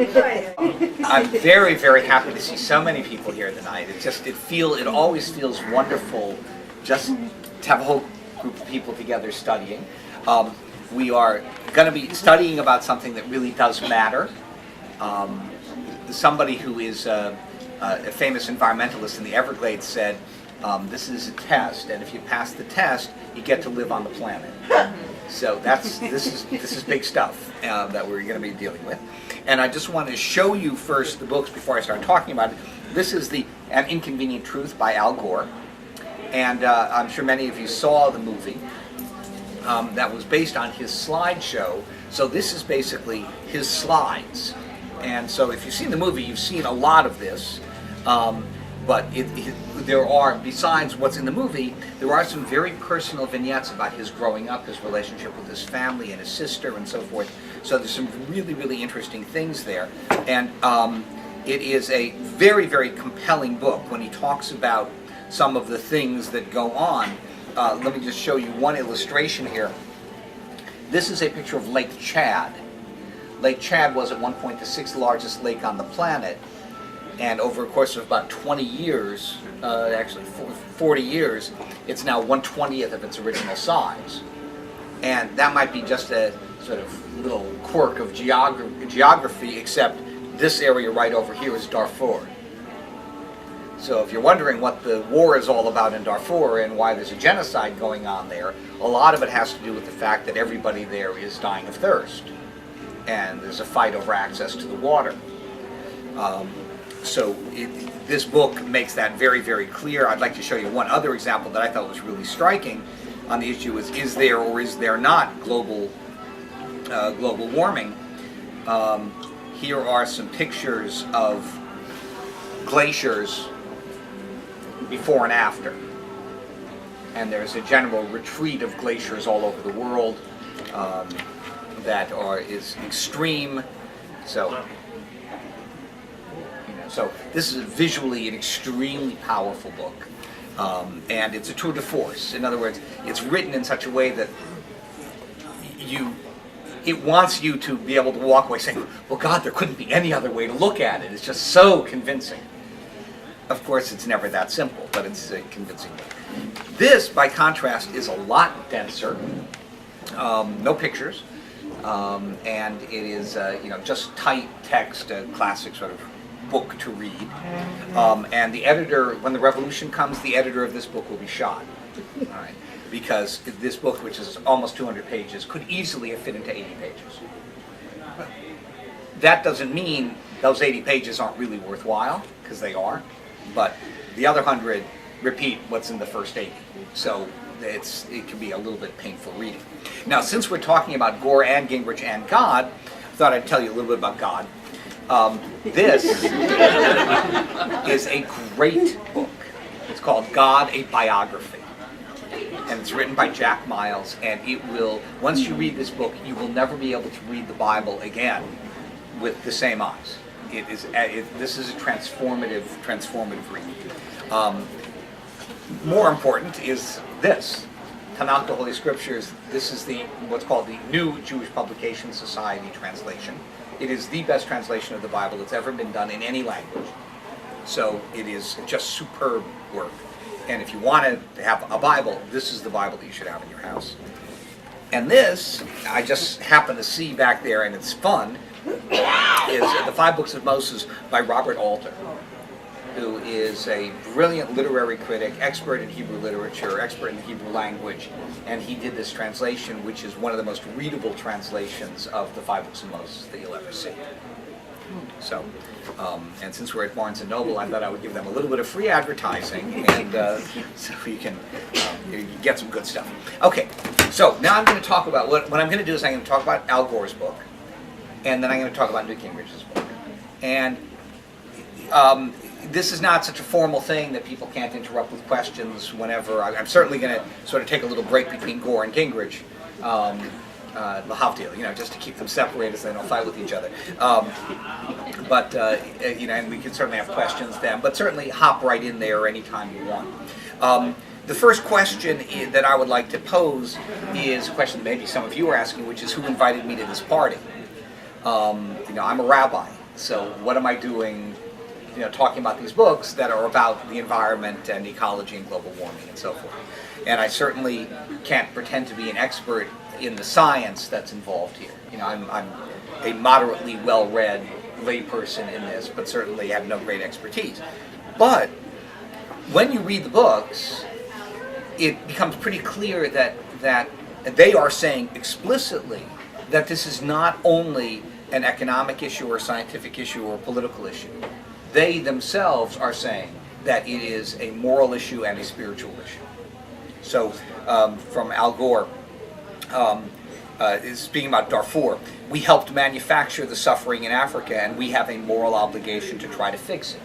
I'm very, very happy to see so many people here tonight. It always feels wonderful just to have a whole group of people together studying. We are going to be studying about something that really does matter. Somebody who is a famous environmentalist in the Everglades said, this is a test, and if you pass the test, you get to live on the planet. So this is big stuff that we're going to be dealing with. And I just want to show you first the books before I start talking about it. This is An Inconvenient Truth by Al Gore. And I'm sure many of you saw the movie that was based on his slideshow. So this is basically his slides. And so if you've seen the movie, you've seen a lot of this. But there are, besides what's in the movie, there are some very personal vignettes about his growing up, his relationship with his family and his sister and so forth. So there's some really, really interesting things there. And it is a very, very compelling book when he talks about some of the things that go on. Let me just show you one illustration here. This is a picture of Lake Chad. Lake Chad was at one point the 6th largest lake on the planet. And over a course of about 20 years, actually 40 years, it's now 1/20th of its original size. And that might be just a sort of little quirk of geography, except this area right over here is Darfur. So if you're wondering what the war is all about in Darfur and why there's a genocide going on there, a lot of it has to do with the fact that everybody there is dying of thirst. And there's a fight over access to the water. So this book makes that very, very clear. I'd like to show you one other example that I thought was really striking on the issue is there or is there not global warming? Here are some pictures of glaciers before and after. And there's a general retreat of glaciers all over the world that is extreme. So this is visually an extremely powerful book, and it's a tour de force. In other words, it's written in such a way that it wants you to be able to walk away saying, well, God, there couldn't be any other way to look at it. It's just so convincing. Of course, it's never that simple, but it's a convincing book. This, by contrast, is a lot denser, no pictures, and it is just tight text, a classic sort of book to read. And the editor, when the revolution comes, the editor of this book will be shot. All right, because this book, which is almost 200 pages, could easily have fit into 80 pages. That doesn't mean those 80 pages aren't really worthwhile, because they are, but the other 100 repeat what's in the first 80. So it can be a little bit painful reading. Now, since we're talking about Gore and Gingrich and God, I thought I'd tell you a little bit about God. This is a great book. It's called God, a Biography. And it's written by Jack Miles, and it will, once you read this book, you will never be able to read the Bible again with the same eyes. This is a transformative read. More important is this. Tanakh, the Holy Scriptures. This is what's called the New Jewish Publication Society translation. It is the best translation of the Bible that's ever been done in any language. So it is just superb work. And if you want to have a Bible, this is the Bible that you should have in your house. And this, I just happen to see back there, and it's fun, is The 5 Books of Moses by Robert L, who is a brilliant literary critic, expert in Hebrew literature, expert in the Hebrew language, and he did this translation, which is one of the most readable translations of the 5 Books of Moses that you'll ever see. So, and since we're at Barnes & Noble, I thought I would give them a little bit of free advertising, and so you can get some good stuff. Okay, so now I'm going to talk about, what I'm going to do is I'm going to talk about Al Gore's book, and then I'm going to talk about Newt Gingrich's book. And this is not such a formal thing that people can't interrupt with questions whenever. I'm certainly going to sort of take a little break between Gore and Gingrich, lahavdil, just to keep them separated so they don't fight with each other. And we can certainly have questions then, but certainly hop right in there anytime you want. The first question that I would like to pose is a question that maybe some of you are asking, which is who invited me to this party? I'm a rabbi. So what am I doing, talking about these books that are about the environment and ecology and global warming and so forth? And I certainly can't pretend to be an expert in the science that's involved here. I'm a moderately well-read layperson in this, but certainly have no great expertise. But when you read the books, it becomes pretty clear that they are saying explicitly that this is not only an economic issue or a scientific issue or a political issue. They themselves are saying that it is a moral issue and a spiritual issue. So from Al Gore, is speaking about Darfur, we helped manufacture the suffering in Africa and we have a moral obligation to try to fix it.